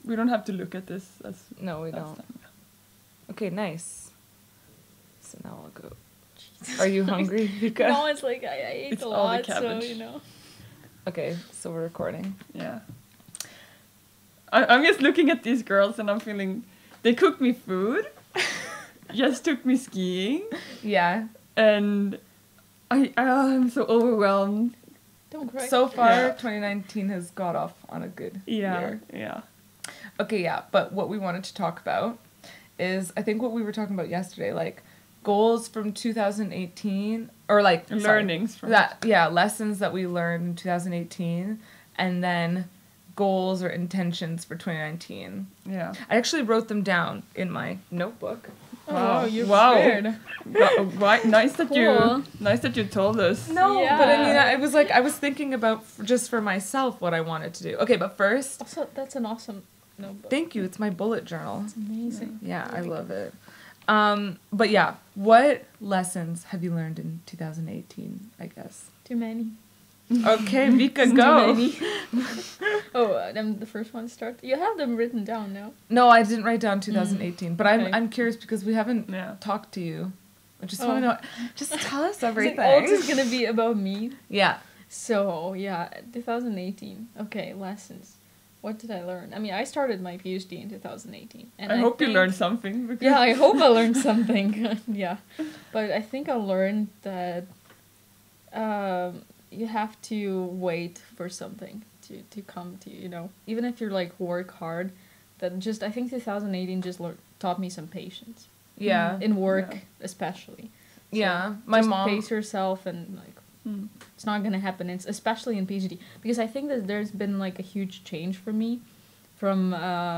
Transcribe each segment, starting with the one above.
We don't have to look at this as No, we last don't. time. Okay, nice. So now I'll go. Are you hungry, Vika? No, it's like I ate It's a all the lot, so cabbage. you know. Okay, so we're recording. Yeah. I'm just looking at these girls and I'm feeling they cooked me food, just took me skiing, Yeah. and I'm so overwhelmed. Don't cry. So far, Yeah. 2019 has got off on a good year. Yeah. Okay, yeah, but what we wanted to talk about is, I think what we were talking about yesterday, like, goals from 2018, or like... Learnings from that. Yeah, lessons that we learned in 2018, and then goals or intentions for 2019. Yeah. I actually wrote them down in my notebook. Oh, wow, you're Wow. prepared. Right. Nice that Cool. you told us. No, Yeah. but I mean, I was like, I was thinking about just for myself what I wanted to do. Okay, but first, Also, that's an awesome notebook. thank you. It's my bullet journal. It's amazing. Yeah, I love it. But yeah, what lessons have you learned in 2018, I guess? Too many. Okay, Vika, Too go. many. Oh, I'm the first one to start. You have them written down now. No, I didn't write down 2018, but Okay. I'm curious because we haven't Yeah. talked to you. I just Oh. want to know. Just tell us It's everything. like, all just gonna be about me. Yeah. So, yeah, 2018. Okay, lessons. What did I learn? I mean, I started my PhD in 2018. And I hope you think- learned something. Because Yeah, I hope I learned something. Yeah. But I think I learned that you have to wait for something to come to you, you know. Even if you're like work hard, that just, I think 2018 just taught me some patience. Yeah. In work, Yeah. especially. So Yeah. My just mom. pace yourself and like it's not gonna happen. It's especially in PhD because I think that there's been like a huge change for me from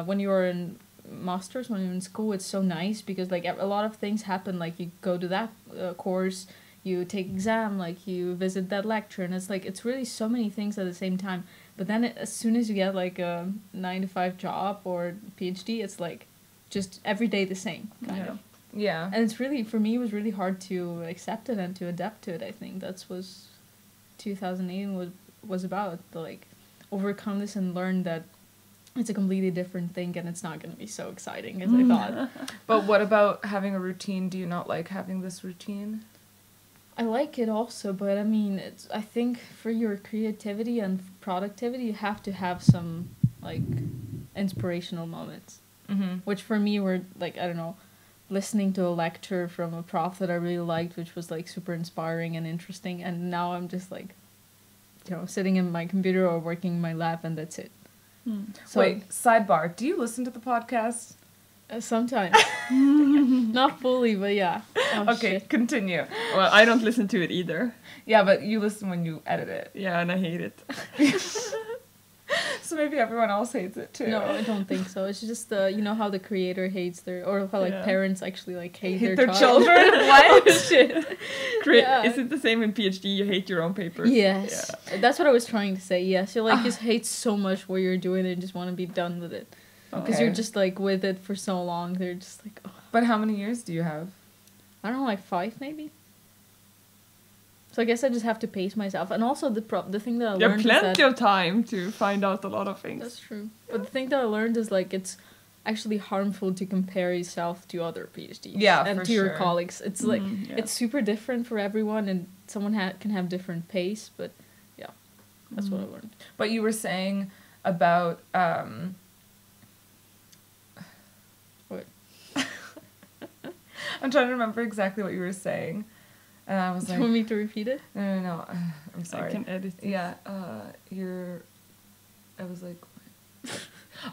when you were in masters, when you're in school. It's so nice because like a lot of things happen. Like you go to that course, you take exam, like you visit that lecture, and it's like it's really so many things at the same time. But then as soon as you get like a 9-to-5 job or PhD, it's like just every day the same kind of. Yeah. And it's really, for me, it was really hard to accept it and to adapt to it. I think that's what 2018 was about. To, like, overcome this and learn that it's a completely different thing and it's not going to be so exciting as I thought. But what about having a routine? Do you not like having this routine? I like it also, but I mean, I think for your creativity and productivity, you have to have some, like, inspirational moments. Mm-hmm. Which for me were, like, I don't know, listening to a lecture from a prof that I really liked, which was like super inspiring and interesting, and now I'm just like, you know, sitting in my computer or working in my lab, and that's it. So, Wait, sidebar. Do you listen to the podcast? Sometimes. Not fully, but yeah. Oh, Okay, shit. continue. Well, I don't listen to it either. Yeah, but you listen when you edit it. Yeah, and I hate it. So maybe everyone else hates it too. No, I don't think so. It's just you know how the creator hates or how like Yeah. parents actually like hate Hate their their child. children? What? Oh, shit. Yeah. Is it the same in PhD? You hate your own papers? Yes, that's what I was trying to say. Yes, you like just hate so much what you're doing and just want to be done with it because Okay. you're just like with it for so long. They're just like, oh. But how many years do you have? I don't know, like 5 maybe. So I guess I just have to pace myself, and also the thing that I You have learned is plenty that of time to find out a lot of things. that's true. But the thing that I learned is like it's actually harmful to compare yourself to other PhDs. Yeah, and for to your sure. colleagues. It's like Yeah. it's super different for everyone, and someone can have different pace. But yeah, that's what I learned. But you were saying about What? I'm trying to remember exactly what you were saying, and I was Do like, you want me to repeat it? no, I'm I sorry. can edit it. Yeah, I was like,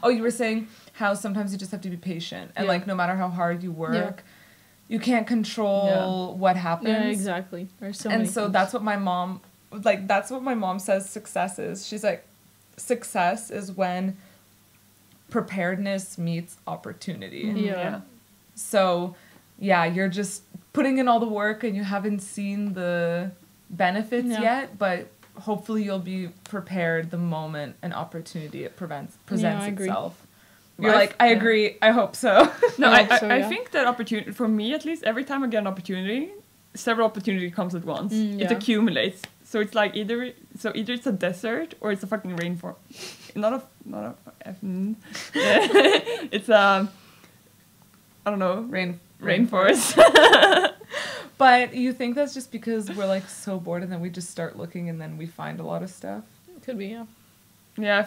oh, you were saying how sometimes you just have to be patient, and Yeah. like no matter how hard you work, you can't control what happens. Yeah, exactly. There's so And many so things. that's what my mom says success is. She's like, success is when preparedness meets opportunity. Yeah. So, yeah, you're just putting in all the work and you haven't seen the benefits Yeah. yet, but hopefully you'll be prepared the moment an opportunity presents I agree. itself. You're Well, like, I yeah. agree, I hope so. No, I I, hope so, I yeah. think that opportunity, for me at least, every time I get an opportunity, several opportunities comes at once. It Yeah. accumulates. So it's like either so either it's a desert or it's a fucking rainforest. Not a it's a, I don't know, rainforest. But you think that's just because we're like so bored and then we just start looking and then we find a lot of stuff? Could be, yeah. Yeah, I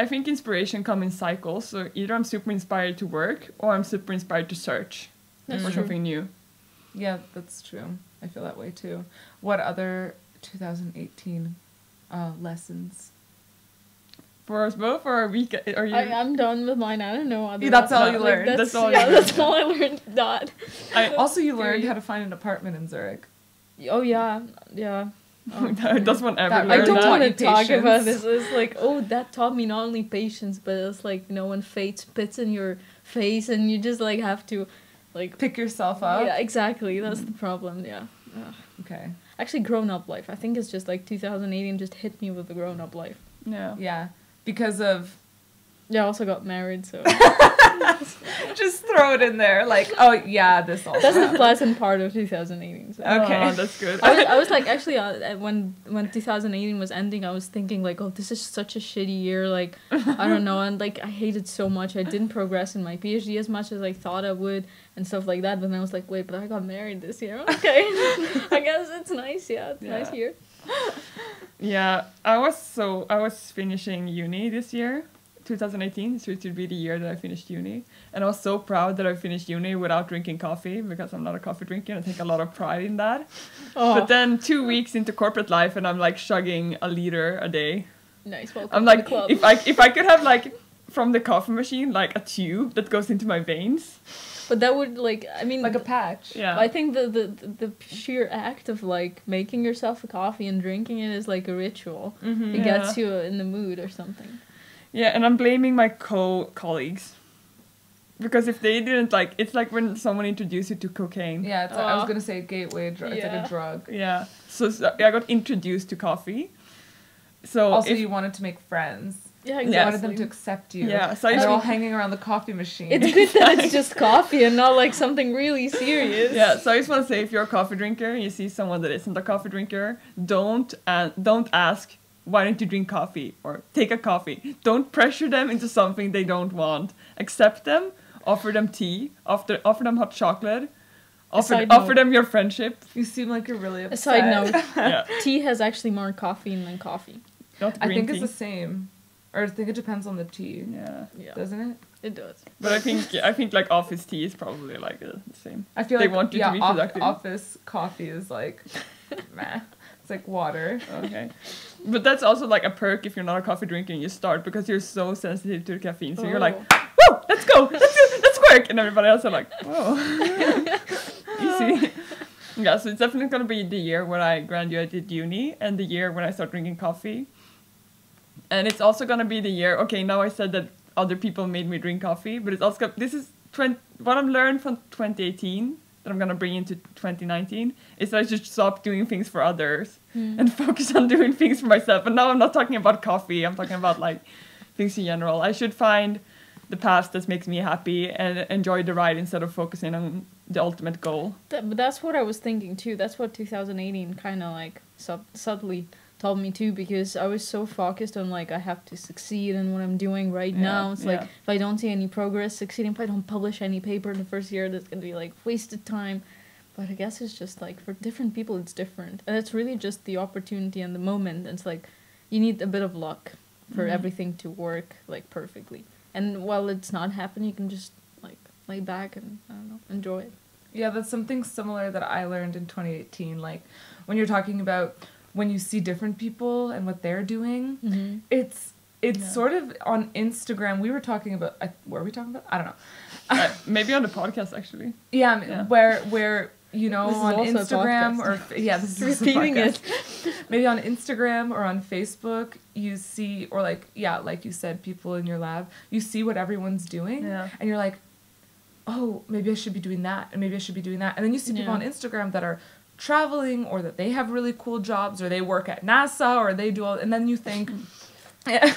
think inspiration comes in cycles. So either I'm super inspired to work or I'm super inspired to search That's for true. something new. Yeah, that's true. I feel that way too. What other 2018 lessons? For us both, or a week? Are you? I'm done with mine. I don't know. Other That's all lessons. you learned. That's all yeah, you learned. that's all I learned. That. Also, you learned Period. how to find an apartment in Zurich. Oh yeah, yeah. Does one ever That- learn I don't that? want to you talk about patience. this. It's like, oh, that taught me not only patience, but it's like, you know, when fate spits in your face and you just like have to, like, Pick yourself up. yeah, exactly. That's the problem. Yeah. Ugh. Okay. Actually, grown up life. I think it's just like 2018 just hit me with the grown up life. Yeah. Yeah. Because of... Yeah, I also got married, so Just throw it in there. Like, oh, yeah, this also that's the happened. pleasant part of 2018. So. Okay. Oh, that's good. I was like, actually, when 2018 was ending, I was thinking like, oh, this is such a shitty year. Like, I don't know, and like I hated so much. I didn't progress in my PhD as much as I thought I would, and stuff like that. But then I was like, wait, but I got married this year. Okay, I guess it's nice. Yeah, it's a nice Yeah. year. Yeah, I was finishing uni this year, 2018, so it would be the year that I finished uni. And I was so proud that I finished uni without drinking coffee, because I'm not a coffee drinker, and I take a lot of pride in that. Oh, But then 2 weeks into corporate life, and I'm like chugging a liter a day. nice. Welcome I'm to the like, club. if I could have like, from the coffee machine, like a tube that goes into my veins. But that would like, I mean, Like a patch. Yeah. I think the sheer act of like making yourself a coffee and drinking it is like a ritual. Mm-hmm. It Yeah. gets you in the mood or something. Yeah, and I'm blaming my colleagues. Because if they didn't like, it's like when someone introduced you to cocaine. Yeah, it's like, I was Aw. going to say gateway drug. It's like Yeah. a drug. Yeah. So I got introduced to coffee. So Also, if- you wanted to make friends. Yeah, You exactly. wanted them to accept you. Yeah, so I And they're all just- hanging around the coffee machine. It's good that it's just coffee and not like something really serious. yeah, so I just want to say, if you're a coffee drinker and you see someone that isn't a coffee drinker, don't ask, why don't you drink coffee, or take a coffee. Don't pressure them into something they don't want. Accept them, offer them tea, offer them hot chocolate, offer Side note. them your friendship. You seem like you're really A upset. side note, Yeah, tea has actually more caffeine than coffee. not I green think tea. it's the same. Or I think it depends on the tea. Yeah, Yeah, Doesn't it? it does. but I think like office tea is probably like the same. I feel They like want you to be productive. office coffee is like meh. It's like water. Okay, but that's also like a perk if you're not a coffee drinker and you start, because you're so sensitive to the caffeine. So you're like, whoa, let's go, let's work, and everybody else are like, whoa, easy. Yeah, so it's definitely gonna be the year when I graduated uni and the year when I start drinking coffee. And it's also gonna be the year. Okay, now I said that other people made me drink coffee, but it's also this is what I've learned from 2018 that I'm gonna bring into 2019 is that I should stop doing things for others and focus on doing things for myself. And now I'm not talking about coffee. I'm talking about like things in general. I should find the path that makes me happy and enjoy the ride instead of focusing on the ultimate goal. But that's what I was thinking too. That's what 2018 kind of like subtly told me too, because I was so focused on like I have to succeed in what I'm doing right now. It's like if I don't see any progress succeeding, if I don't publish any paper in the first year, that's gonna be like wasted time. But I guess it's just like for different people it's different, and it's really just the opportunity and the moment. It's like you need a bit of luck for everything to work like perfectly. And while it's not happening, you can just like lay back and I don't know, enjoy it. Yeah, that's something similar that I learned in 2018. Like when you're talking about when you see different people and what they're doing, it's sort of on Instagram. We were talking about what were we talking about? I don't know. Maybe on the podcast actually. Yeah. where you know, This is on also a Instagram podcast. or yeah, this is Repeating a podcast. Maybe on Instagram or on Facebook, you see, or like you said, people in your lab, you see what everyone's doing, and you're like, oh, maybe I should be doing that, and maybe I should be doing that, and then you see people on Instagram that are traveling, or that they have really cool jobs, or they work at NASA, or they do all, and then you think, Yeah.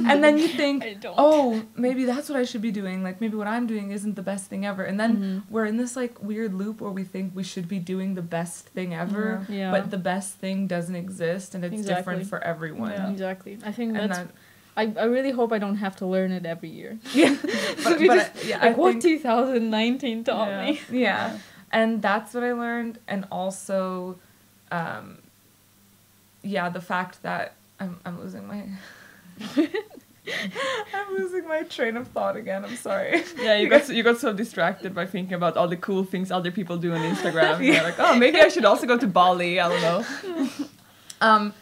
And then you think, I don't. oh, maybe that's what I should be doing. Like, maybe what I'm doing isn't the best thing ever. And then we're in this, like, weird loop where we think we should be doing the best thing ever. Yeah. But the best thing doesn't exist, and it's Exactly. different for everyone. Yeah. Exactly. I think And that's... I really hope I don't have to learn it every year. Yeah. But Yeah, like, I what think, 2019 taught Yeah. me. yeah. And that's what I learned. And also, yeah, the fact that I'm losing my... I'm losing my train of thought again. I'm sorry. Yeah, you got so distracted by thinking about all the cool things other people do on Instagram. Yeah. You're like, oh, maybe I should also go to Bali. I don't know.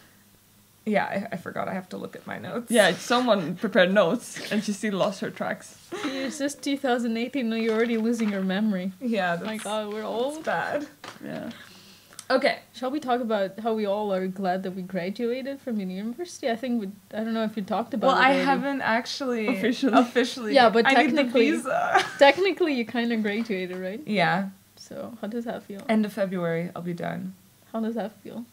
Yeah, I forgot. I have to look at my notes. Yeah, someone prepared notes and she still lost her tracks. See, it's just 2018 and you're already losing your memory. Yeah, Oh my that's, god, we're that's old. bad. Yeah. Okay. Shall we talk about how we all are glad that we graduated from university? I think I don't know if you talked about Well, it I already. haven't actually Officially. Yeah, but I need the technically- visa. Technically, you kind of graduated, right? Yeah. So, how does that feel? End of February, I'll be done. How does that feel?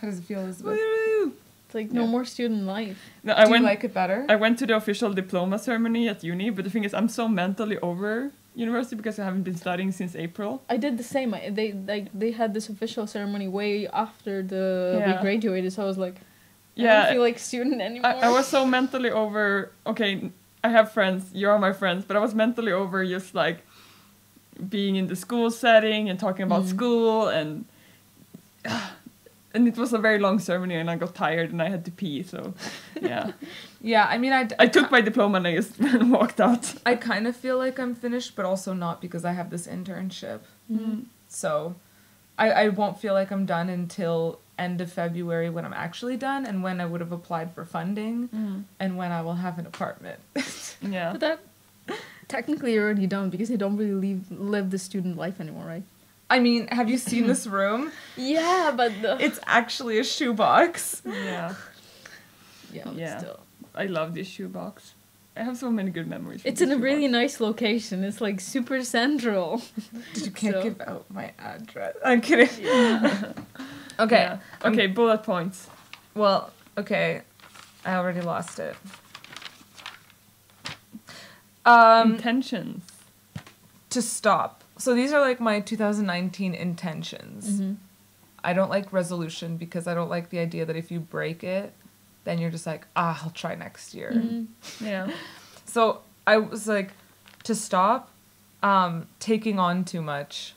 How does it feel, Elizabeth? Woo! It's like no Yeah. more student life. No, Do you like it better? I went to the official diploma ceremony at uni, but the thing is, I'm so mentally over university because I haven't been studying since April. I did the same. They had this official ceremony way after we Yeah. graduated, so I was like, I Yeah, don't feel like student anymore. I was so mentally over. Okay, I have friends. You're my friends, but I was mentally over just like being in the school setting and talking about school and it was a very long ceremony and I got tired and I had to pee. So yeah, Yeah, I mean, I took my diploma and I just walked out. I kind of feel like I'm finished, but also not because I have this internship. So I won't feel like I'm done until end of February when I'm actually done and when I would have applied for funding and when I will have an apartment. Yeah. But that technically you're already done because you don't really live the student life anymore, right? I mean, have you seen this room? Yeah, but It's actually a shoebox. Yeah. yeah, Yeah. still. I love this shoebox. I have so many good memories. from It's in this a really shoebox. nice location. It's like super central. You can't So- give out my address. I'm kidding. Okay. Yeah. Okay, bullet points. Well, okay. I already lost it. Intentions. To stop. So these are like my 2019 intentions. I don't like resolution because I don't like the idea that if you break it, then you're just like, I'll try next year. Yeah. So I was like, to stop taking on too much.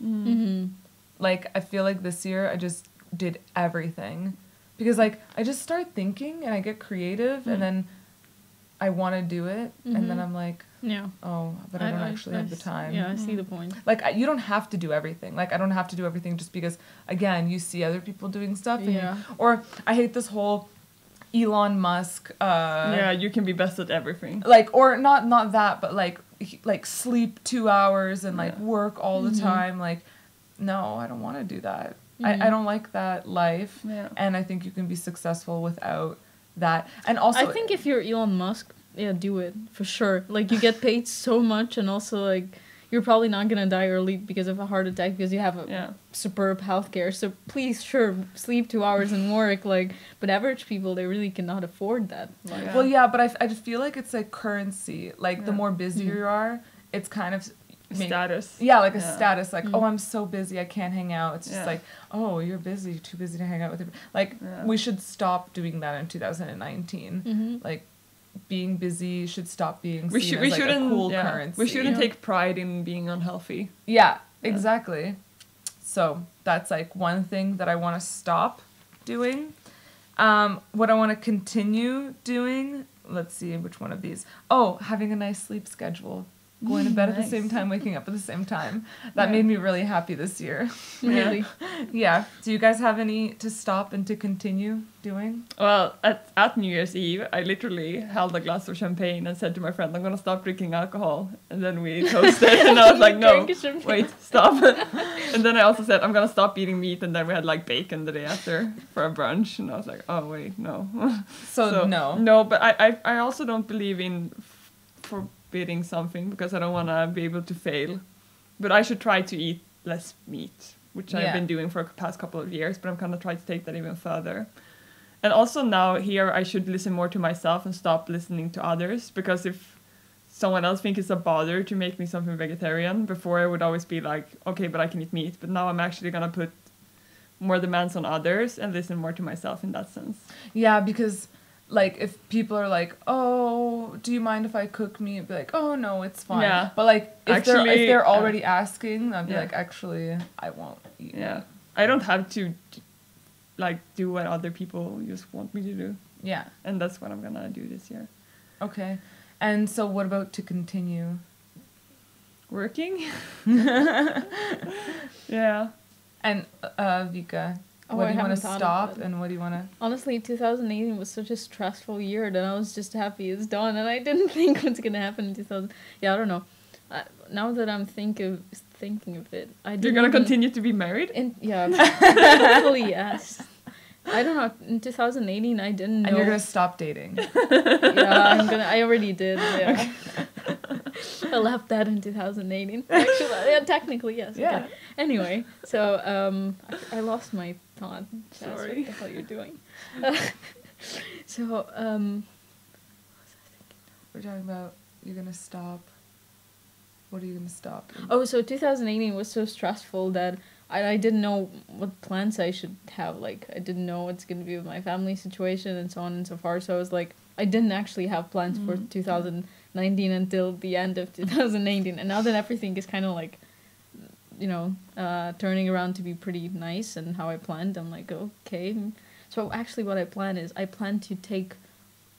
Like, I feel like this year I just did everything. Because, like, I just start thinking and I get creative and then I want to do it. And then I'm like, Yeah. oh, but I don't actually have the time. Yeah, I see the point. Like, you don't have to do everything. Like, I don't have to do everything just because, again, you see other people doing stuff. And Yeah. or I hate this whole Elon Musk. Yeah, you can be best at everything. Like, or not that, but like sleep 2 hours and like Yeah. work all the time. Like, no, I don't want to do that. I don't like that life. Yeah. And I think you can be successful without that. And also, I think if you're Elon Musk, yeah, do it for sure. Like you get paid so much, and also like you're probably not gonna die early because of a heart attack because you have a superb healthcare. So please, sure, sleep 2 hours and work. Like, but average people, they really cannot afford that. Like, Yeah. well, yeah, but I just feel like it's like currency. Like the more busy you are, it's kind of Status. Yeah, like a Yeah. status. Like, oh, I'm so busy, I can't hang out. It's just Yeah. like, oh, you're busy, too busy to hang out with your... Like, Yeah. we should stop doing that in 2019. Like, being busy should stop being seen as like a cool currency. We shouldn't take pride in being unhealthy. Yeah, exactly. So, that's like one thing that I want to stop doing. What I want to continue doing, let's see which one of these. Oh, having a nice sleep schedule. Going to bed at the same time, waking up at the same time. That made me really happy this year. really. Yeah. Do you guys have any to stop and to continue doing? Well, at New Year's Eve, I literally held a glass of champagne and said to my friend, I'm going to stop drinking alcohol. And then we toasted and I was like, no, Drink champagne. wait, stop. And then I also said, I'm going to stop eating meat. And then we had like bacon the day after for a brunch. And I was like, oh, wait, no. So no. No, but I also don't believe in forbidding something because I don't want to be able to fail. But I should try to eat less meat, which I've been doing for the past couple of years, but I'm kind of trying to take that even further. And also now here I should listen more to myself and stop listening to others, because if someone else thinks it's a bother to make me something vegetarian, before I would always be like, okay, but I can eat meat. But now I'm actually gonna put more demands on others and listen more to myself in that sense. Yeah, because like if people are like, oh, do you mind if I cook meat? I'd be like, oh no, it's fine. Yeah. But like if they're already asking, I'd be yeah. like, actually, I won't eat. Yeah. I don't have to like do what other people just want me to do. Yeah. And that's what I'm gonna do this year. Okay. And so what about to continue? Working? Yeah. And Vika, Oh, what I do you want to haven't thought stop about it. and what do you want to... Honestly, 2018 was such a stressful year that I was just happy it's done, and I didn't think what's gonna happen in 2000. Yeah, I don't know. Now that I'm thinking of it, You're gonna continue to be married? Yeah, hopefully yes. I don't know. In 2018, I didn't know. And you're gonna stop dating. Yeah, I already did. Yeah. I left that in 2018. Actually, yeah, technically yes. Yeah. Okay. Anyway, so I lost my thought. That's Sorry. what the hell you're doing. So We're talking about you're gonna stop. What are you gonna stop? Oh, so 2018 was so stressful that I didn't know what plans I should have. Like, I didn't know what's going to be with my family situation and so on and so forth. So I was like, I didn't actually have plans for 2019 until the end of 2018. And now that everything is kind of like, you know, turning around to be pretty nice and how I planned, I'm like, okay. So actually what I plan is I plan to take,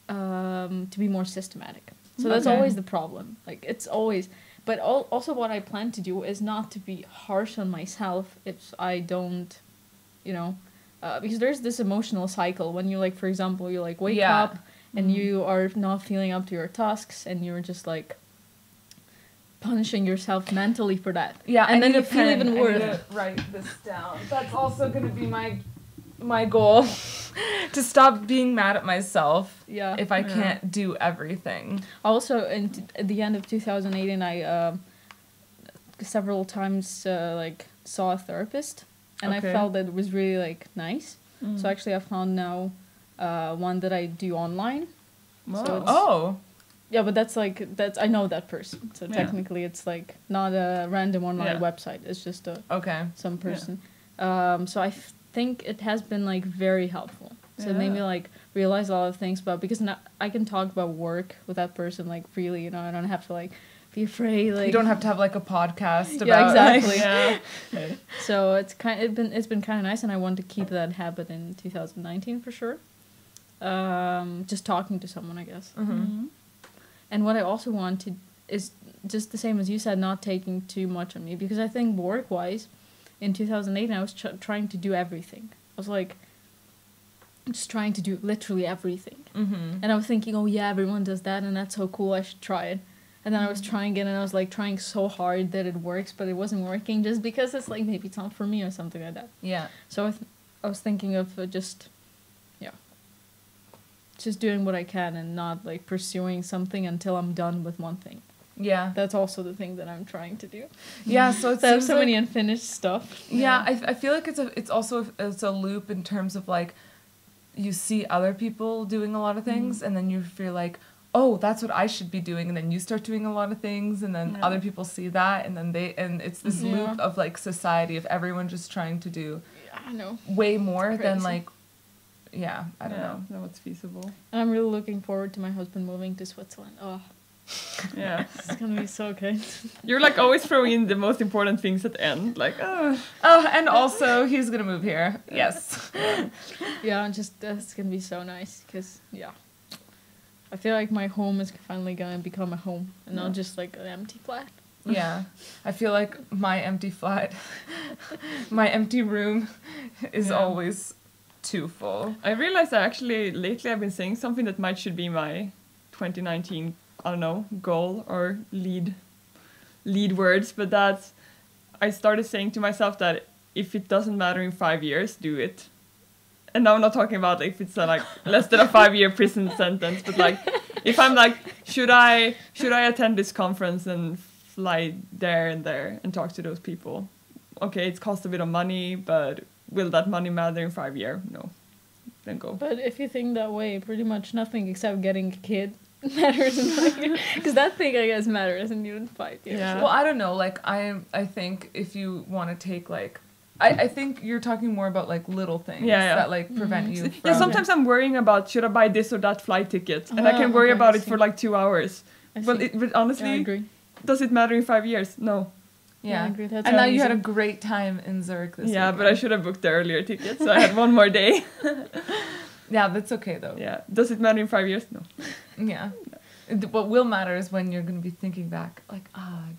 to be more systematic. So that's always the problem. Like, it's always... But also what I plan to do is not to be harsh on myself if I don't, you know, because there's this emotional cycle when you like, for example, you like wake up and you are not feeling up to your tasks and you're just like punishing yourself mentally for that. Yeah, and then you feel even worse. I need to write this down. That's also going to be my goal. To stop being mad at myself if I can't do everything. Also, at the end of 2018, I several times like saw a therapist, and I felt that it was really like nice. So actually, I found now one that I do online. Wow. So yeah, but that's I know that person. So technically, it's like not a random online website. It's just some person. So I think it has been like very helpful. So it made me like realize a lot of things because now I can talk about work with that person like freely, you know. I don't have to like be afraid. Like you don't have to have like a podcast about. Yeah, exactly. So it's been kind of nice, and I want to keep that habit in 2019 for sure. Just talking to someone, I guess. Mm-hmm. And what I also wanted is just the same as you said, not taking too much on me, because I think work wise, in 2008 I was trying to do everything. I was like. Just trying to do literally everything. And I was thinking, oh yeah, everyone does that and that's so cool, I should try it. And then I was trying it and I was like trying so hard that it works, but it wasn't working just because it's like maybe it's not for me or something like that. Yeah. So I was thinking of just doing what I can and not like pursuing something until I'm done with one thing. Yeah. That's also the thing that I'm trying to do. Yeah, so it's I have so many unfinished stuff. Yeah, I feel like it's also a loop in terms of like you see other people doing a lot of things and then you feel like, oh, that's what I should be doing, and then you start doing a lot of things and then other people see that and then it's this loop of like society of everyone just trying to do way more than like I don't know what's feasible. And I'm really looking forward to my husband moving to Switzerland. Oh. Yeah. It's gonna be so good. You're like always throwing in the most important things at the end. Like, and also he's gonna move here. Yes. Yeah, just that's gonna be so nice because I feel like my home is finally gonna become a home and not just like an empty flat. Yeah, I feel like my empty flat, my empty room is always too full. I realized that actually lately I've been saying something that should be my 2019 I don't know, goal or lead words, but that's, I started saying to myself that if it doesn't matter in 5 years, do it. And now I'm not talking about if it's like less than a 5-year prison sentence, but like if I'm like, should I attend this conference and fly there and talk to those people? Okay, it's cost a bit of money, but will that money matter in 5 years? No. then go. But if you think that way, pretty much nothing except getting a kid matters in 5 years. Because that thing, I guess, matters in even 5 years. Yeah. Well, I don't know. Like, I think if you want to take, like... I think you're talking more about, like, little things that, like, prevent you from... Yeah, sometimes I'm worrying about, should I buy this or that flight ticket? And I can worry about it for, like, 2 hours. But honestly, I agree. Does it matter in 5 years? No. Yeah, I agree. That's and now you had a great time in Zurich this weekend. But I should have booked the earlier ticket, so I had one more day. Yeah, that's okay, though. Yeah. Does it matter in 5 years? No. Yeah. What will matter is when you're going to be thinking back, like,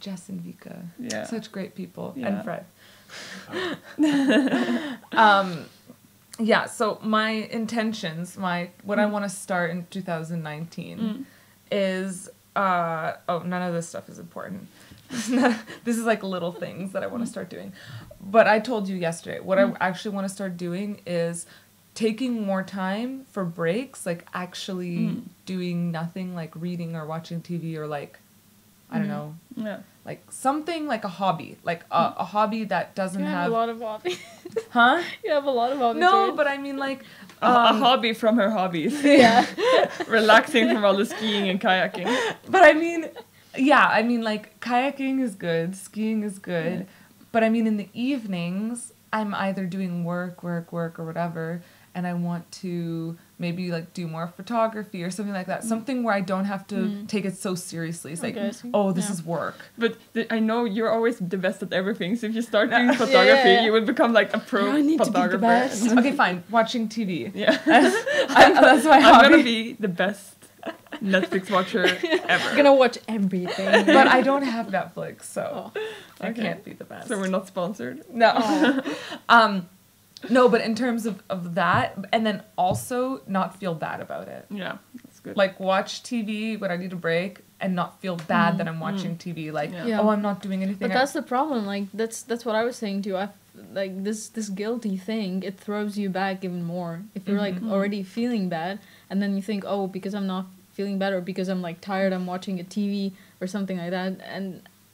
Jess and Vika. Yeah. Such great people. Yeah. And Fred. So my intentions, what I want to start in 2019 is, none of this stuff is important. This is like little things that I want to start doing. But I told you yesterday, what I actually want to start doing is taking more time for breaks, like actually doing nothing, like reading or watching TV or like, I don't know. Yeah. Like something like a hobby, like a hobby that doesn't You have a lot of hobbies. Huh? You have a lot of hobbies. No, right? but I mean like... a hobby from her hobbies. Yeah. Relaxing from all the skiing and kayaking. But I mean, like kayaking is good, skiing is good. But I mean in the evenings, I'm either doing work or whatever, and I want to maybe like do more photography or something like that. Something where I don't have to take it so seriously. It's like, this is work. But I know you're always the best at everything, so if you start doing photography, you will become like a pro photographer. Okay, fine. Watching TV. Yeah. That's my hobby. I'm gonna be the best Netflix watcher ever. I'm gonna watch everything. But I don't have Netflix, so I can't be the best. So we're not sponsored? No. No, but in terms of that, and then also not feel bad about it. Yeah, that's good. Like watch TV when I need a break and not feel bad that I'm watching TV. Like, I'm not doing anything. But that's the problem. Like that's what I was saying too. Like this guilty thing, it throws you back even more. If you're like already feeling bad, and then you think, oh, because I'm not feeling bad, or because I'm like tired, I'm watching a TV or something like that,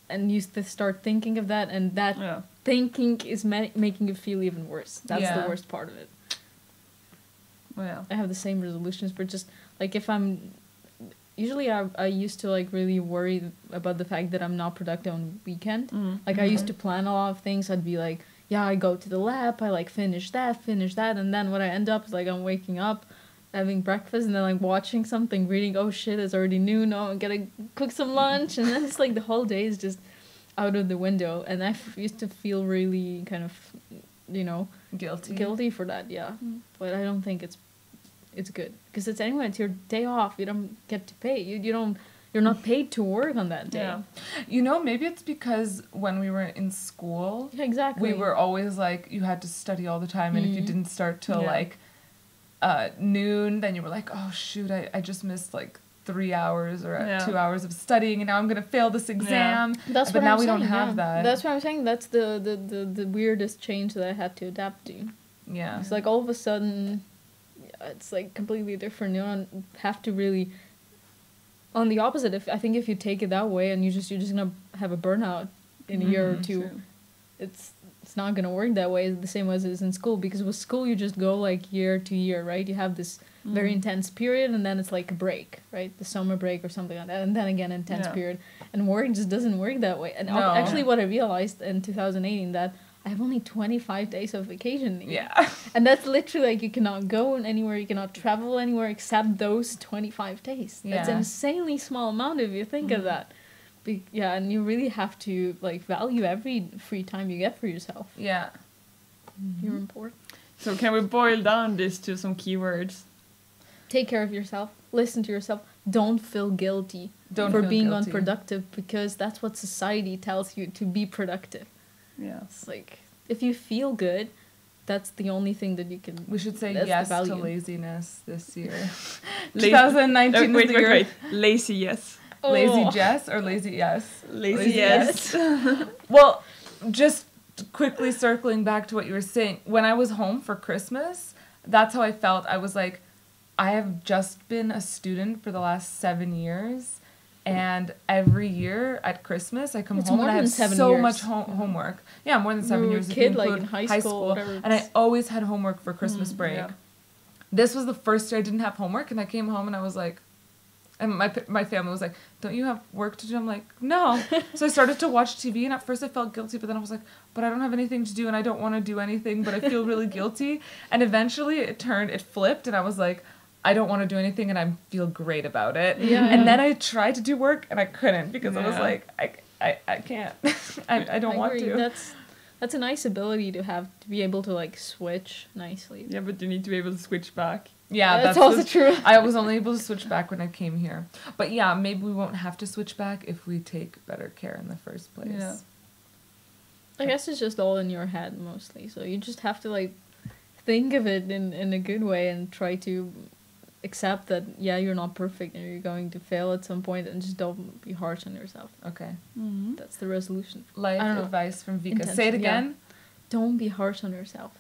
and you start thinking of that, and that thinking is making you feel even worse. That's the worst part of it. Well, I have the same resolutions, but just like if I'm usually I used to like really worry about the fact that I'm not productive on weekend. Like I used to plan a lot of things. I'd be like, I go to the lab, I like finish that, and then what I end up is like I'm waking up, having breakfast, and then like watching something, reading, oh shit, it's already noon, I'm gonna cook some lunch, and then it's like the whole day is just out of the window, and I used to feel really kind of, guilty for that, but I don't think it's good, because it's your day off, you don't get to pay, you're not paid to work on that day. Maybe it's because when we were in school, exactly, we were always like, you had to study all the time, and if you didn't start till like noon, then you were like, oh shoot, I just missed like 3 hours or 2 hours of studying, and now I'm gonna fail this exam. That's but what now I'm we saying, don't have that. That's what I'm saying. That's the weirdest change that I had to adapt to. Yeah, it's like all of a sudden it's like completely different. You don't have to really. On the opposite, if you take it that way, and you're just gonna have a burnout in a year or two, true. It's not gonna work that way the same way as it is in school, because with school you just go like year to year, right? You have this very intense period, and then it's like a break, right? The summer break or something like that, and then again intense period. And work just doesn't work that way. And actually what I realized in 2018 that I have only 25 days of vacation. And that's literally like you cannot go anywhere, you cannot travel anywhere except those 25 days. That's an insanely small amount if you think of that. And you really have to like value every free time you get for yourself. Yeah. You're important. So can we boil down this to some keywords? Take care of yourself. Listen to yourself. Don't feel guilty for being unproductive, because that's what society tells you, to be productive. Yeah. It's like, if you feel good, that's the only thing that you can... We should say yes to laziness this year. 2019 wait. Lazy yes. Lazy Jess or lazy yes? Lazy yes. Well, just quickly circling back to what you were saying, when I was home for Christmas, that's how I felt. I was like, I have just been a student for the last 7 years, and every year at Christmas I come home and I have so much homework. Yeah, more than 7 years. Kid, like in high school, whatever. And I always had homework for Christmas break. Yeah. this was the first year I didn't have homework, and I came home and I was like, and my family was like, don't you have work to do? I'm like, no. So I started to watch TV, and at first I felt guilty, but then I was like, but I don't have anything to do, and I don't want to do anything, but I feel really guilty. And eventually it flipped, and I was like, I don't want to do anything, and I feel great about it. Yeah. And then I tried to do work, and I couldn't, because I was like, I can't. I don't want to. That's a nice ability to have, to be able to like switch nicely. Yeah, but you need to be able to switch back. Yeah, that's also true. I was only able to switch back when I came here. But yeah, maybe we won't have to switch back if we take better care in the first place. Yeah. I guess it's just all in your head mostly. So you just have to like think of it in a good way and try to accept that, yeah, you're not perfect and you're going to fail at some point, and just don't be harsh on yourself. Okay. Mm-hmm. That's the resolution. Life advice from Vika. Say it again. Yeah. Don't be harsh on yourself.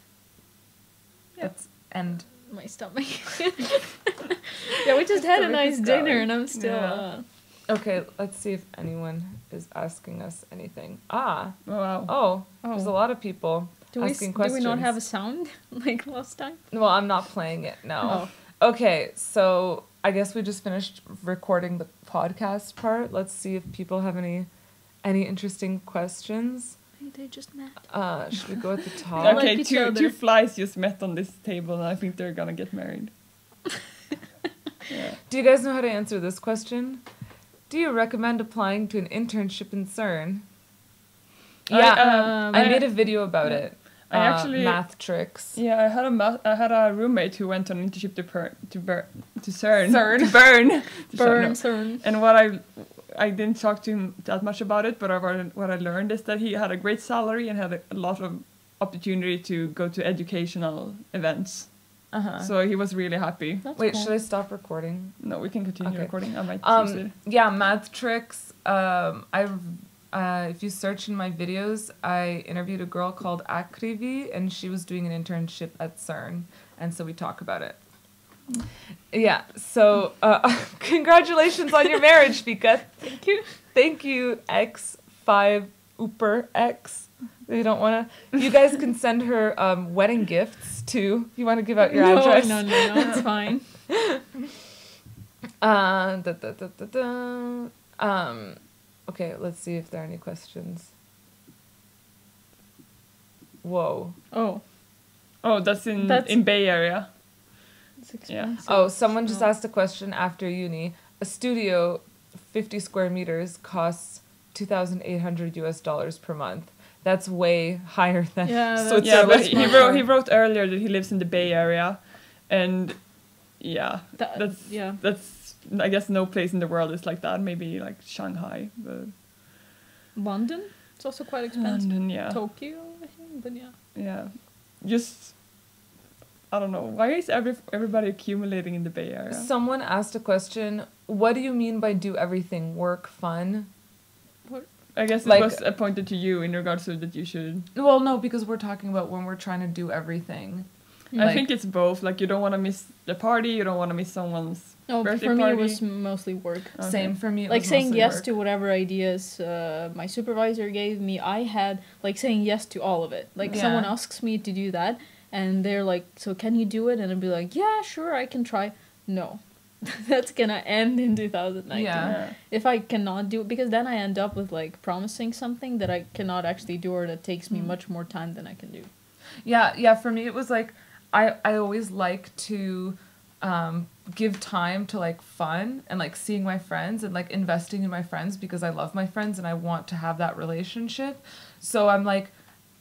Yeah. And my stomach. Yeah, we just had a nice dinner and I'm still... Yeah. Okay, let's see if anyone is asking us anything. Ah. Oh, wow. Oh, there's a lot of people asking questions. Do we not have a sound like last time? Well, I'm not playing it, no. Oh. Okay, so I guess we just finished recording the podcast part. Let's see if people have any interesting questions. Maybe they just met. Should we go at the top? Okay, like two flies just met on this table, and I think they're gonna get married. Yeah. Do you guys know how to answer this question? Do you recommend applying to an internship in CERN? Yeah, I made a video about it. I actually math tricks. Yeah, I had a roommate who went on an internship to CERN. CERN. And what I didn't talk to him that much about it, but what I learned is that he had a great salary and had a lot of opportunity to go to educational events. So he was really happy. That's Wait, cool. should I stop recording? No, we can continue recording. I might use it. Yeah, math tricks. If you search in my videos, I interviewed a girl called Akrivi, and she was doing an internship at CERN, and so we talk about it. Yeah, so congratulations on your marriage, Vika. Thank you. Thank you, X5 Uper X. They don't want to. You guys can send her wedding gifts too. You want to give out your address? No, it's fine. Okay, let's see if there are any questions. Whoa. Oh, that's in Bay Area. It's expensive. Oh, someone just asked a question after uni. A studio, 50 square meters, costs $2,800 per month. That's way higher than but he wrote earlier that he lives in the Bay Area, and that's I guess no place in the world is like that. Maybe like Shanghai, but London. It's also quite expensive. London, yeah. Tokyo, I think, but yeah. Yeah, just I don't know. Why is everybody accumulating in the Bay Area? Someone asked a question. What do you mean by do everything? Work, fun? I guess it was pointed to you in regards to that you should... Well, no, because we're talking about when we're trying to do everything. I think it's both. Like, you don't want to miss the party, you don't want to miss someone's birthday for me party. it was mostly work. Okay. Same for me. Like saying yes to whatever ideas my supervisor gave me. I had like saying yes to all of it. Like someone asks me to do that, and they're like, "So can you do it?" And I'd be like, "Yeah, sure, I can try." No. That's gonna end in 2019. Yeah. If I cannot do it, because then I end up with like promising something that I cannot actually do, or that takes me much more time than I can do. Yeah. For me, it was like I always like to give time to like fun and like seeing my friends and like investing in my friends, because I love my friends and I want to have that relationship. So I'm like,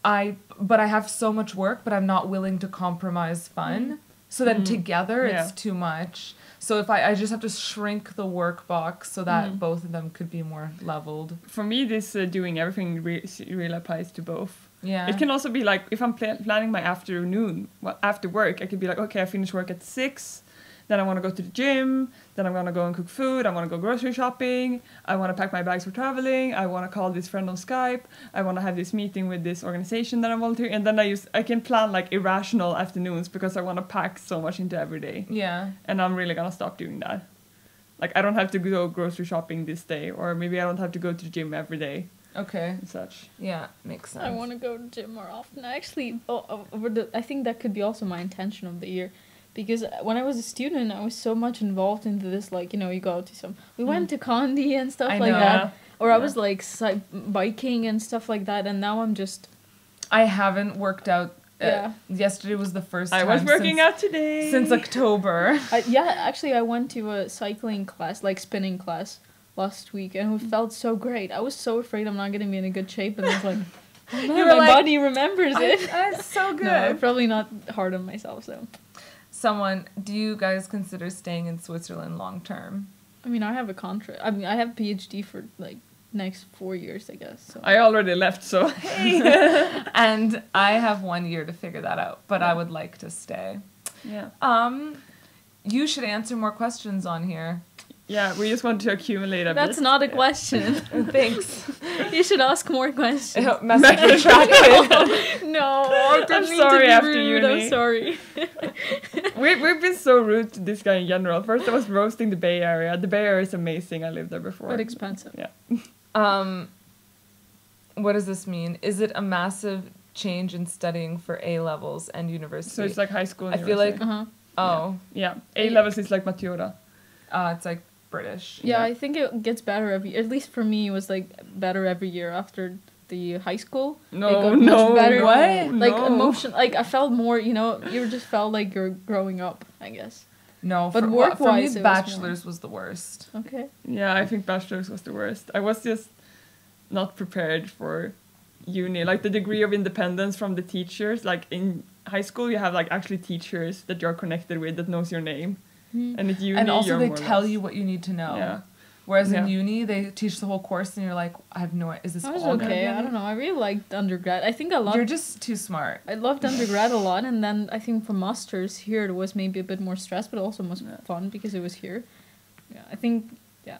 but I have so much work, but I'm not willing to compromise fun. So then together it's too much. So if I just have to shrink the work box so that both of them could be more leveled. For me, this doing everything really applies to both. Yeah. It can also be like, if I'm planning my afternoon, after work, I could be like, okay, I finish work at 6, then I want to go to the gym, then I'm going to go and cook food, I want to go grocery shopping, I want to pack my bags for traveling, I want to call this friend on Skype, I want to have this meeting with this organization that I'm volunteering, and then I can plan like irrational afternoons because I want to pack so much into every day. Yeah. And I'm really going to stop doing that. Like, I don't have to go grocery shopping this day, or maybe I don't have to go to the gym every day. Okay. And such. Yeah, makes sense. I want to go to the gym more often. Actually, I think that could be also my intention of the year. because when I was a student, I was so much involved into this, like, you know, you go to we went to Condi and stuff like that, or I was like biking and stuff like that, and now I'm just... I haven't worked out. Yesterday was the first time I was working out today. Since October. Actually, I went to a cycling class, like spinning class, last week, and it felt so great. I was so afraid I'm not going to be in a good shape, and I was like, oh, no, my body remembers it. That's so good. No, I'm probably not hard on myself, so. Do you guys consider staying in Switzerland long term? I mean, I have a contract. I mean, I have PhD for, like, next 4 years, I guess. So. I already left, so hey. And I have 1 year to figure that out, but I would like to stay. Yeah. You should answer more questions on here. Yeah, we just want to accumulate a bit. That's not a question. Thanks. You should ask more questions. Message retracted. No, I'm sorry after rude. uni. I'm sorry. We've been so rude to this guy in general. First I was roasting the Bay Area. The Bay Area is amazing. I lived there before. But expensive. Yeah. What does this mean? Is it a massive change in studying for A levels and university? So it's like high school. And I feel like yeah. A levels is like Matura. It's like British. Yeah, I think it gets better at least for me, it was like better every year after the high school. No, Like no. emotion, like I felt more, you know, you just felt like you're growing up, I guess. No, but for me, it bachelor's was the worst. Okay. Yeah, I think bachelor's was the worst. I was just not prepared for uni. Like the degree of independence from the teachers. Like in high school, you have like actually teachers that you're connected with that knows your name. And at uni, and also they tell less. you what you need to know. Yeah. Whereas in uni, they teach the whole course, and you're like, I have no idea. Is this I was all okay. I don't know. I really liked undergrad. I think You're just too smart. I loved undergrad a lot, and then I think for masters here it was maybe a bit more stress, but also most fun because it was here. Yeah, I think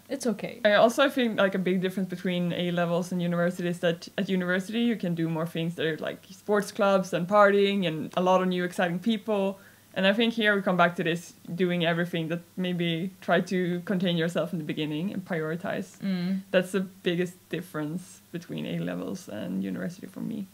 it's okay. I also think like a big difference between A levels and university is that at university you can do more things that are like sports clubs and partying and a lot of new exciting people. And I think here we come back to this doing everything that maybe try to contain yourself in the beginning and prioritize. That's the biggest difference between A levels and university for me.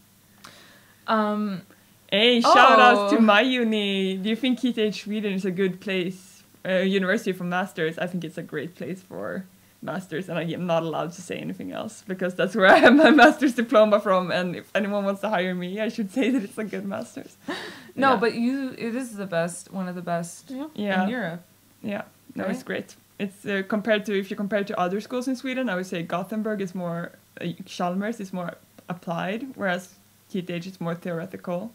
Hey, shout out to my uni. Do you think KTH Sweden is a good place, university for masters? I think it's a great place for masters, and I am not allowed to say anything else because that's where I have my master's diploma from, and if anyone wants to hire me, I should say that it's a good master's. No, but it is the best, one of the best in Europe. Yeah, no, it's great. It's if you compare to other schools in Sweden, I would say Gothenburg is more, Chalmers is more applied, whereas KTH is more theoretical.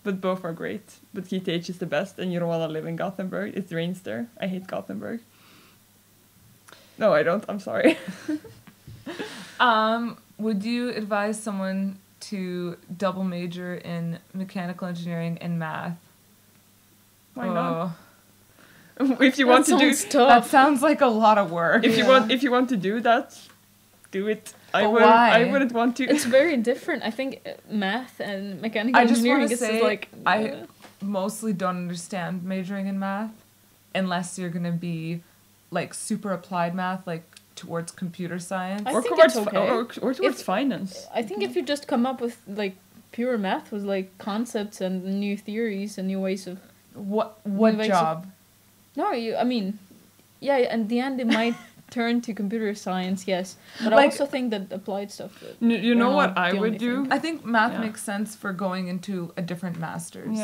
But both are great. But KTH is the best, and you don't want to live in Gothenburg. It rains there. I hate Gothenburg. No, I don't. I'm sorry. Would you advise someone to double major in mechanical engineering and math? Why not? If you want to do that, sounds like a lot of work. If you want to do that, do it. I wouldn't want to. It's very different. I think math and mechanical engineering is like. I mostly don't understand majoring in math, unless you're gonna be like super applied math, like towards computer science, or towards finance. I think if you just come up with like pure math with like concepts and new theories and new ways of what job? I mean, in the end it might turn to computer science, yes, but I also think that applied stuff. You know what I would do? I think math makes sense for going into a different master's,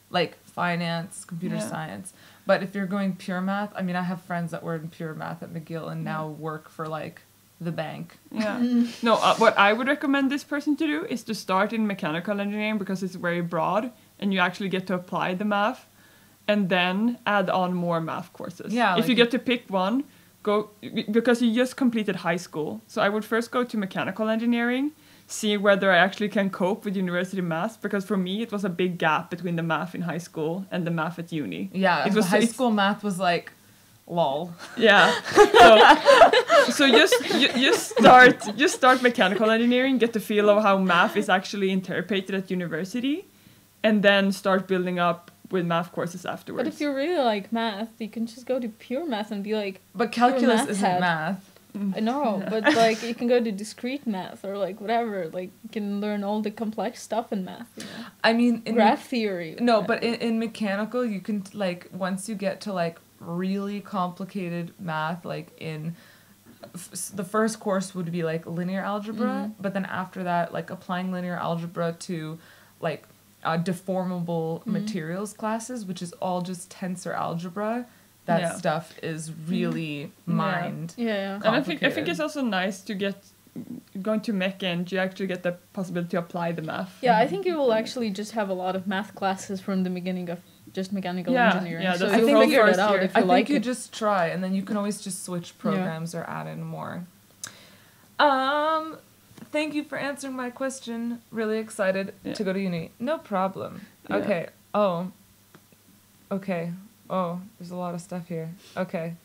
like finance, computer science. But if you're going pure math, I mean, I have friends that were in pure math at McGill and now work for like the bank. Yeah. No, what I would recommend this person to do is to start in mechanical engineering because it's very broad and you actually get to apply the math, and then add on more math courses. Yeah. If you get to pick one, because you just completed high school. So I would first go to mechanical engineering, see whether I actually can cope with university math, because for me it was a big gap between the math in high school and the math at uni. Yeah, high school math was like, lol. Yeah. So just start mechanical engineering, get the feel of how math is actually interpreted at university, and then start building up with math courses afterwards. But if you really like math, you can just go to pure math and be like. But calculus isn't math. I know, but like you can go to discrete math or like whatever. Like you can learn all the complex stuff in math. You know? I mean, in graph theory. No, but in mechanical, you can like once you get to like really complicated math, like in the first course would be like linear algebra, but then after that, like applying linear algebra to like deformable materials classes, which is all just tensor algebra. That stuff is really mind. Yeah. And I think it's also nice to get going to mech and you actually get the possibility to apply the math. Yeah, I think you will actually just have a lot of math classes from the beginning of just mechanical engineering. Yeah, so I you'll think figure it out if you like you it. just try, and then you can always just switch programs or add in more. Thank you for answering my question. Really excited to go to uni. No problem. Yeah. Okay. Okay. Oh, there's a lot of stuff here. Okay.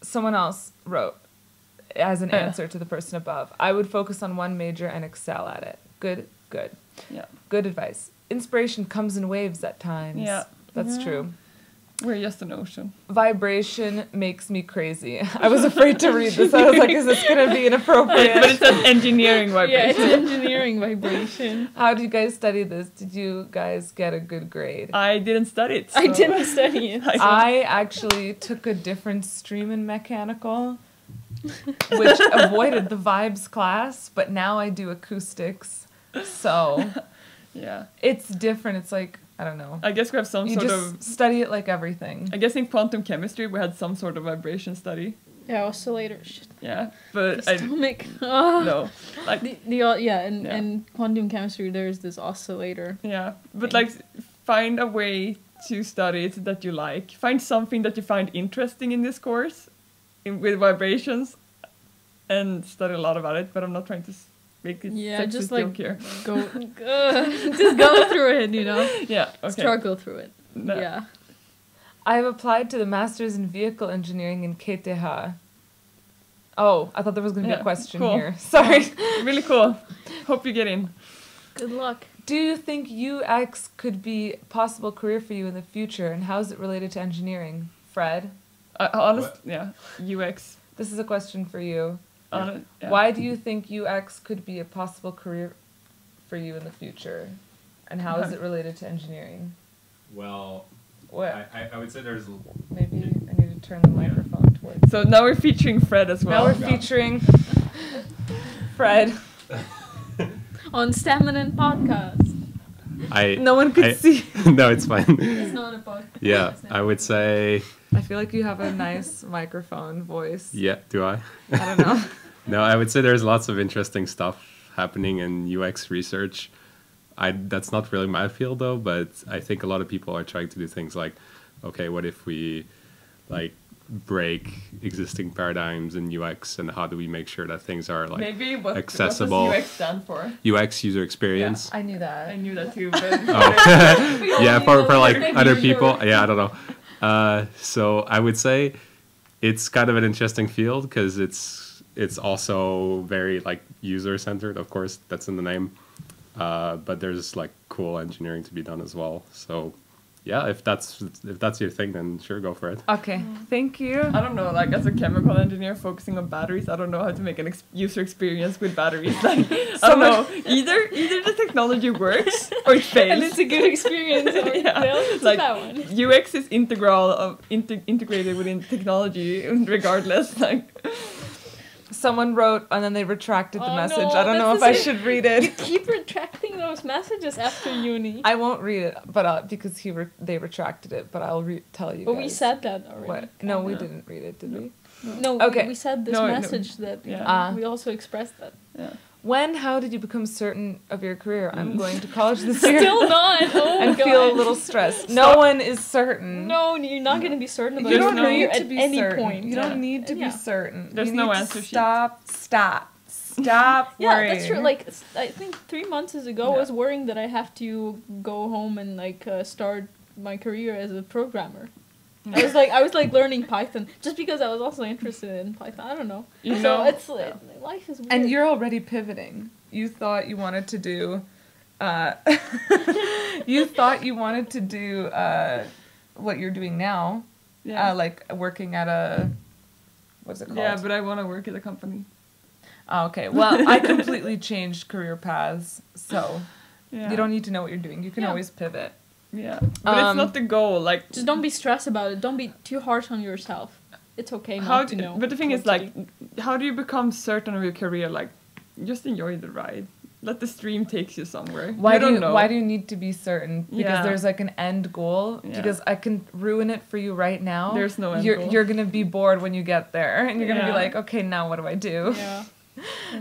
Someone else wrote as an answer to the person above. I would focus on one major and excel at it. Good. Yeah. Good advice. Inspiration comes in waves at times. Yeah. That's true. We're just an ocean. Vibration makes me crazy. I was afraid to read this. I was like, is this going to be inappropriate? But it says engineering vibration. Yeah, it's engineering vibration. How do you guys study this? Did you guys get a good grade? I didn't study it. So. I didn't study it. I actually took a different stream in mechanical, which avoided the vibes class, but now I do acoustics. So yeah, it's different. It's like, I don't know. I guess we have some sort of... study it like everything. I guess in quantum chemistry we had some sort of vibration study. Yeah, oscillator. Shit. Yeah, but The stomach. No. Like, in quantum chemistry there's this oscillator. Yeah, but like find a way to study it that you like. Find something that you find interesting in this course with vibrations and study a lot about it, but I'm not trying to... make it just like here. just go through it, you know. Yeah, okay. Struggle through it. No. Yeah. I have applied to the Masters in Vehicle Engineering in KTH. Oh, I thought there was going to be a question here. Sorry. Really cool. Hope you get in. Good luck. Do you think UX could be a possible career for you in the future, and how is it related to engineering? Fred? UX. This is a question for you. Yeah. Why do you think UX could be a possible career for you in the future? And how is it related to engineering? Well, what? I would say there's... Maybe I need to turn the microphone towards... So now we're featuring Fred as well. Now we're featuring Fred. On Stamina Podcast. No one could see. No, it's fine. It's not a podcast. Yeah, I would say... I feel like you have a nice microphone voice. Yeah, do I? I don't know. No, I would say there's lots of interesting stuff happening in UX research. That's not really my field though, but I think a lot of people are trying to do things like, okay, what if we like break existing paradigms in UX, and how do we make sure that things are like accessible? What does UX stand for? UX, user experience. Yeah, I knew that. I knew that too, but Yeah, for like other people. Yeah, I don't know. So I would say it's kind of an interesting field because it's also very like user centered. Of course, that's in the name. But there's like cool engineering to be done as well. So yeah, if that's your thing, then sure, go for it. Okay, thank you. I don't know, like as a chemical engineer focusing on batteries, I don't know how to make an user experience with batteries. Like, I don't know, either the technology works or it fails. And it's a good experience. It's like that one. UX is integrated within technology regardless. Like. Someone wrote and then they retracted the message. No, I don't know if I should read it. You keep retracting those messages after uni. I won't read it, but because they retracted it. But I'll tell you. But guys. we said that already. What? No, we didn't read it, did we? No. Okay. We said this message that we also expressed that. Yeah. How did you become certain of your career? I'm going to college this year. Still not. Oh and God. feel a little stressed. No one is certain. No, you're not going to be certain about You your don't career need to at be any certain. point. You don't need to be certain. There's you no need answer to sheet. Stop Yeah, worrying. that's true. Like, I think 3 months ago, I was worrying that I have to go home and like start my career as a programmer. I was like learning Python just because I was also interested in Python. I don't know. It's life is weird. And you're already pivoting. You thought you wanted to do what you're doing now. Yeah. Like working at a What's it called? Yeah, but I want to work at a company. Oh, okay. Well, I completely changed career paths, so Yeah. you don't need to know what you're doing. You can Yeah. always pivot. Yeah, but it's not the goal. Like, Just don't be stressed about it. Don't be too harsh on yourself. It's okay how? not to know. But the thing what is, to like, do. how do you become certain of your career? Like, just enjoy the ride. Let the stream take you somewhere. Why you do don't you know. Why do you need to be certain? Because Yeah. there's like an end goal. Yeah. Because I can ruin it for you right now. There's no end you're, goal. You're gonna be bored when you get there, and you're gonna be Yeah. like, okay, now what do I do? Yeah.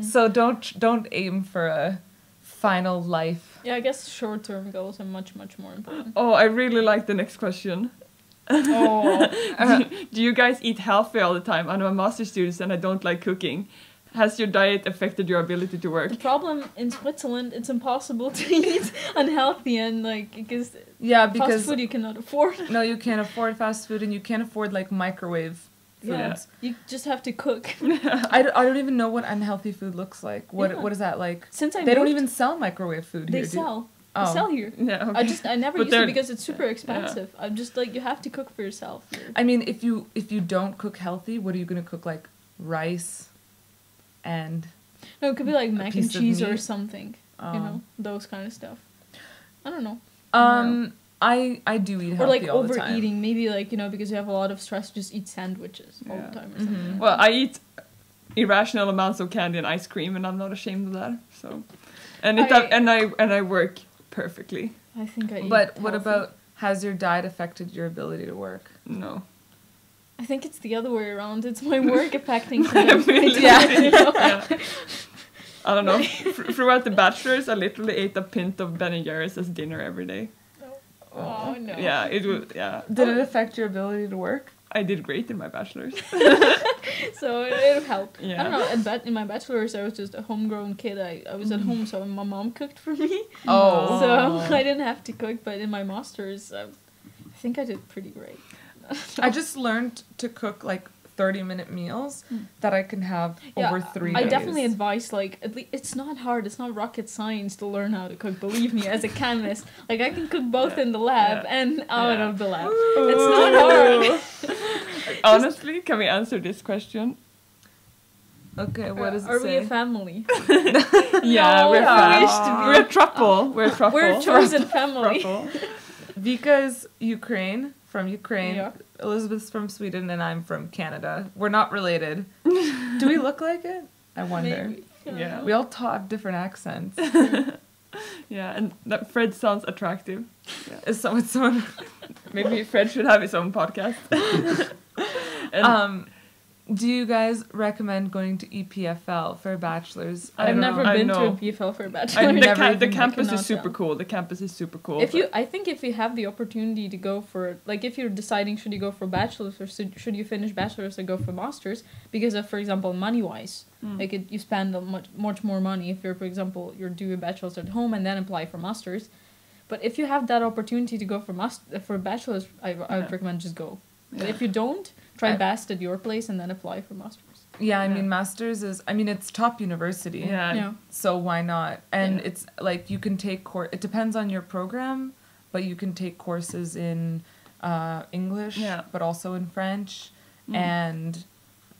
So don't aim for a final life. Yeah, I guess short-term goals are much more important. Oh, I really like the next question. Oh. Do you guys eat healthy all the time? I'm a master's student and I don't like cooking. Has your diet affected your ability to work? The problem in Switzerland, it's impossible to eat unhealthy and like because Yeah, fast because food you cannot afford. no, you can't afford fast food, and you can't afford like microwave Yeah. foods. You just have to cook. I don't even know what unhealthy food looks like. Yeah. What is that like? Since I They don't moved, even sell microwave food they here. sell. Oh. They sell here. Yeah, okay. I never But used it they're- because it's super expensive. I'm just like you have to cook for yourself. I mean, if you don't cook healthy, what are you gonna cook? Like rice, and No, it could be like mac and piece of cheese or meat? something. Oh. You know, those kind of stuff. I don't know. I do eat healthy Or like all the time. overeating, maybe like, you know, because you have a lot of stress, just eat sandwiches all Yeah. the time or something. Well, I eat irrational amounts of candy and ice cream, and I'm not ashamed of that. So, and I work perfectly. I think I eat But what healthy. about, has your diet affected your ability to work? No. I think it's the other way around. It's my work affecting my Really? yeah. I don't know. Throughout the bachelor's, I literally ate a pint of Ben & Jerry's as dinner every day. Oh no. Yeah, it was. Yeah, Did it affect your ability to work? I did great in my bachelor's. So it helped. Yeah. I don't know. In my bachelor's, I was just a homegrown kid. I was at home, so my mom cooked for me. Oh. So I didn't have to cook. But in my master's, I think I did pretty great. I just learned to cook like 30-minute meals that I can have over 3 days. I definitely advise, like, at least it's not hard. It's not rocket science to learn how to cook. Believe me, as a chemist, like I can cook both in the lab and out of the lab. It's not hard. Honestly, can we answer this question? Okay, what does it Are say? we a family? Yeah, we're I fam. wish to be. We're a truple. We're a truple. We're a chosen family. Truple. Vika's from Ukraine. Yeah. Elizabeth's from Sweden, and I'm from Canada. We're not related. Do we look like it? I wonder. Maybe. I don't Yeah. know. We all have different accents. Yeah, and that Fred sounds attractive. Is someone Maybe Fred should have his own podcast. And do you guys recommend going to EPFL for a bachelor's? I've never I been to a know. PFL for a bachelor. and never the even- campus I is super cannot cool. The campus is super cool. If you, I think if you have the opportunity to go for, like, if you're deciding should you go for bachelor's or should you finish bachelor's or go for master's, because of, for example, money wise, like you spend much more money if you're, for example, you're doing bachelor's at home and then apply for master's. But if you have that opportunity to go for bachelor's, I would recommend just go. But if you don't, try best at your place and then apply for master's. Yeah, I Yeah. mean, master's is, I mean, it's top university. yeah. So why not? And Yeah. it's like you can take it depends on your program, but you can take courses in English, Yeah. but also in French. And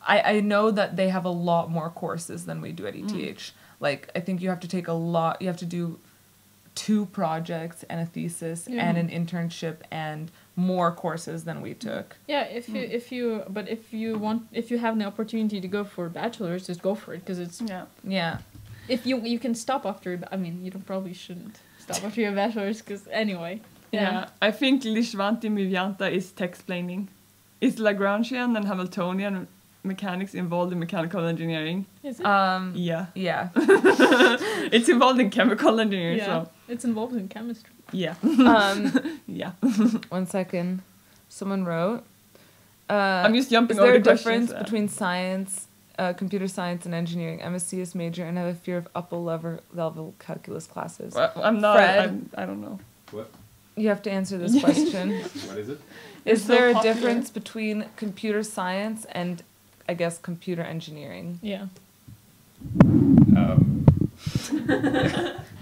I know that they have a lot more courses than we do at ETH. Like, I think you have to take you have to do 2 projects and a thesis and an internship and more courses than we took. Yeah, if you have the opportunity to go for bachelor's, just go for it because it's Yeah. if you can stop after. I mean, you probably shouldn't stop after your bachelor's because anyway. Yeah, I think Lishvanti Mivyanta is text-plaining. Is Lagrangian and Hamiltonian mechanics involved in mechanical engineering? Is it? Yeah. Yeah. It's involved in chemical engineering, yeah, so it's involved in chemistry. yeah. Yeah. 1 second. Someone wrote. I'm just jumping Is there over a the questions. difference between science, computer science, and engineering? I'm a CS major and have a fear of upper level calculus classes. Well, I'm not. Fred? I don't know. What? You have to answer this question. What is it? Is It's so there a popular. difference between computer science and, I guess, computer engineering? Yeah.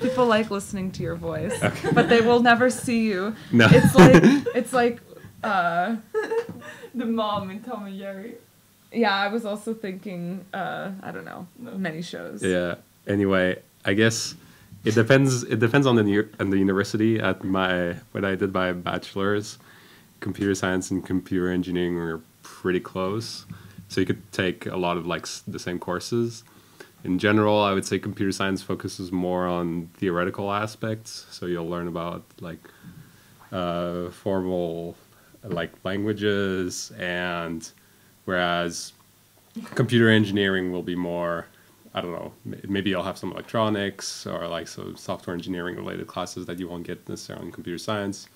People like listening to your voice, but they will never see you. No. It's like The mom in Tom and Jerry. Yeah, I was also thinking, I don't know, many shows. Yeah. Anyway, I guess it depends. It depends on the university. When I did my bachelor's, computer science and computer engineering were pretty close, so you could take a lot of like the same courses. In general, I would say computer science focuses more on theoretical aspects, so you'll learn about like formal like languages, and whereas computer engineering will be more, I don't know, maybe you'll have some electronics or like some software engineering related classes that you won't get necessarily in computer science.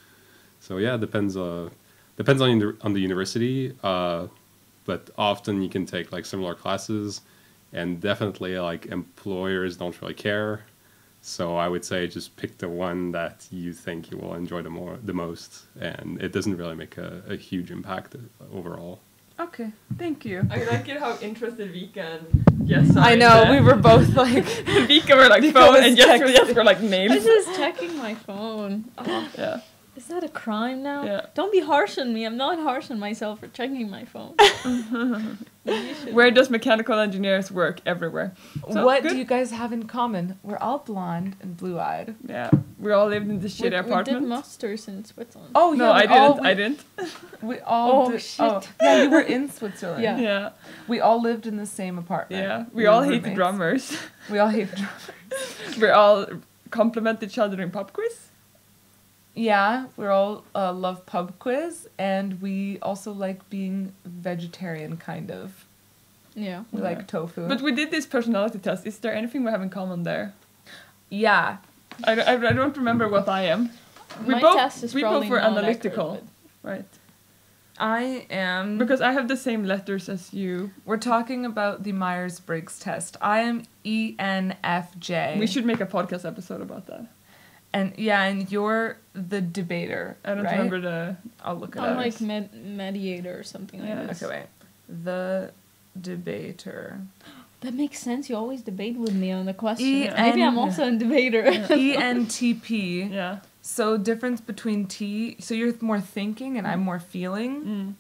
So yeah, it depends on the university, but often you can take like similar classes, and definitely like employers don't really care. So I would say just pick the one that you think you will enjoy the most, and it doesn't really make a huge impact overall. Okay, thank you. I like it how interested Vika and Jess are. I know, we were both like... Vika were like phone and Jess were like I names. was just checking my phone. Oh, Yeah. is that a crime now? Yeah. Don't be harsh on me. I'm not harsh on myself for checking my phone. Where does mechanical engineers work? Everywhere. So, what good. do you guys have in common? We're all blonde and blue-eyed. Yeah. We all lived in this shitty We apartment. did masters in Switzerland. Oh, No, yeah, I didn't. We all Oh, did. shit. Oh, yeah, you were in Switzerland. Yeah. Yeah. We all lived in the same apartment. Yeah. We were all hate roommates. drummers. We all hate drummers. We all compliment each other in pub quiz. Yeah, we all love pub quiz, and we also like being vegetarian, kind of. Yeah. We like tofu. But we did this personality test. Is there anything we have in common there? yeah, I don't remember what I am. My test is we probably both were not analytical, accurate, right? I am. Because I have the same letters as you. We're talking about the Myers-Briggs test. I am ENFJ. We should make a podcast episode about that. And yeah, and you're the debater. I don't right? remember the. I'll look it I'm up. like mediator or something like Yeah. this. Okay, wait. The debater. That makes sense. You always debate with me on the question. E- Maybe I'm N- also a debater. ENTP. Yeah. So difference between T. So you're more thinking, and I'm more feeling. Mm.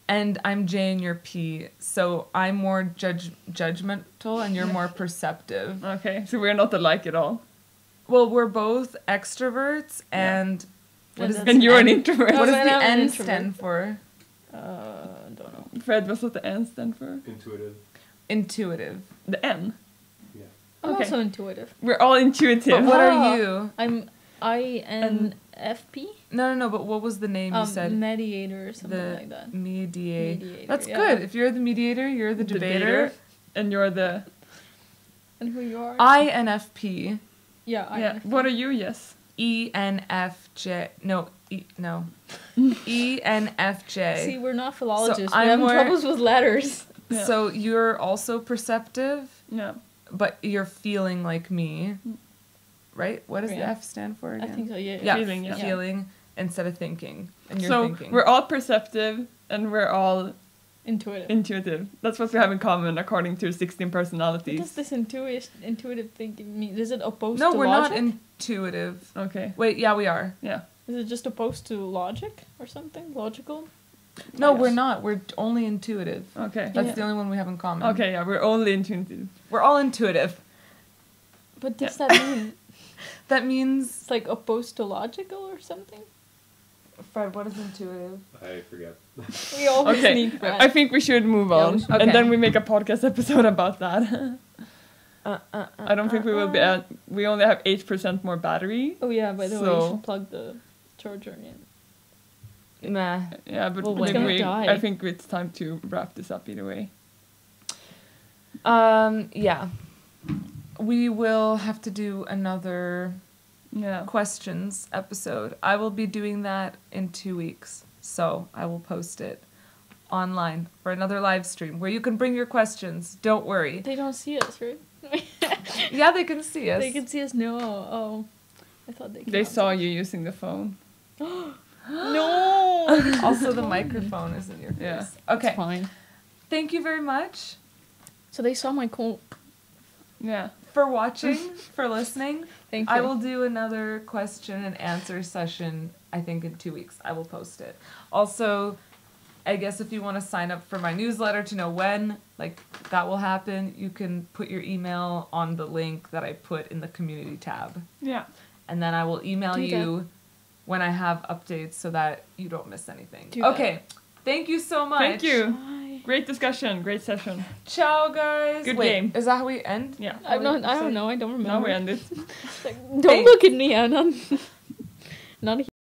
And I'm J, and you're P. So I'm more judgmental, and you're more perceptive. Okay, so we're not alike at all. Well, we're both extroverts, Yeah. and what And is that's- the And you're an N- introvert. What does and the I'm an N introvert. stand for? Don't know. Fred, what's what the N stand for? Intuitive. Intuitive. The N. Yeah. I'm Okay. also intuitive. We're all intuitive. But what Ah. are you? I'm INFP. No. But what was the name you said? Mediator or something The like that. mediator. That's yeah. good. If you're the mediator, you're the debater. And you're the. And who you are? INFP. Yeah, Yeah. INFP. What are you? Yes. ENFJ. No. ENFJ. See, we're not philologists. I'm we have more- troubles with letters. Yeah. So you're also perceptive, Yeah. but you're feeling like me. Right? What does the Yeah. F stand for I again? think so, yeah. Yeah, Feeling, yeah. feeling instead of thinking. And you're So thinking. we're all perceptive and we're all Intuitive. intuitive. That's what we have in common according to 16 What personalities. does this intuitive thinking mean? Is it opposed No, to we're logic? not intuitive. Okay. Wait, yeah, we are. Yeah. Is it just opposed to logic or something? Logical? No, Yes. we're not. We're only intuitive. Okay. That's Yeah. the only one we have in common. Okay, yeah, we're only intuitive. We're all intuitive. What does that mean? That means, It's like opposed to logical or something? Fred, what is intuitive? I forget. We always Okay, need Fred. I think we should move Yeah, we on. should. Okay. And then we make a podcast episode about that. I don't think we will be at... We only have 8% more battery. Oh yeah, by the way, you So- should plug the charger in. Nah. Yeah, but Well, maybe it's gonna die. I think it's time to wrap this up either way. Yeah. We will have to do another Yeah. questions episode. I will be doing that in 2 weeks. So I will post it online for another live stream where you can bring your questions. Don't worry. They don't see us, right? Yeah, they can see us. They can see us. No. Oh, I thought they. They cannot saw see you using the phone. us. No. Also, the microphone is in your face. Yeah. Okay. It's fine. Thank you very much So they saw my cool. Yeah. for watching, for listening. Thank you. I will do another question and answer session, I think, in 2 weeks. I will post it. Also, I guess if you want to sign up for my newsletter to know when, like, that will happen, you can put your email on the link that I put in the community tab. Yeah. And then I will email you when I have updates so that you don't miss anything. Okay. Thank you so much. Thank you. Bye. Great discussion. Great session. Ciao, guys. Good Wait, game. Is that how we end? Yeah. I don't know. I don't remember. Now we end it. Don't look at me. I'm not a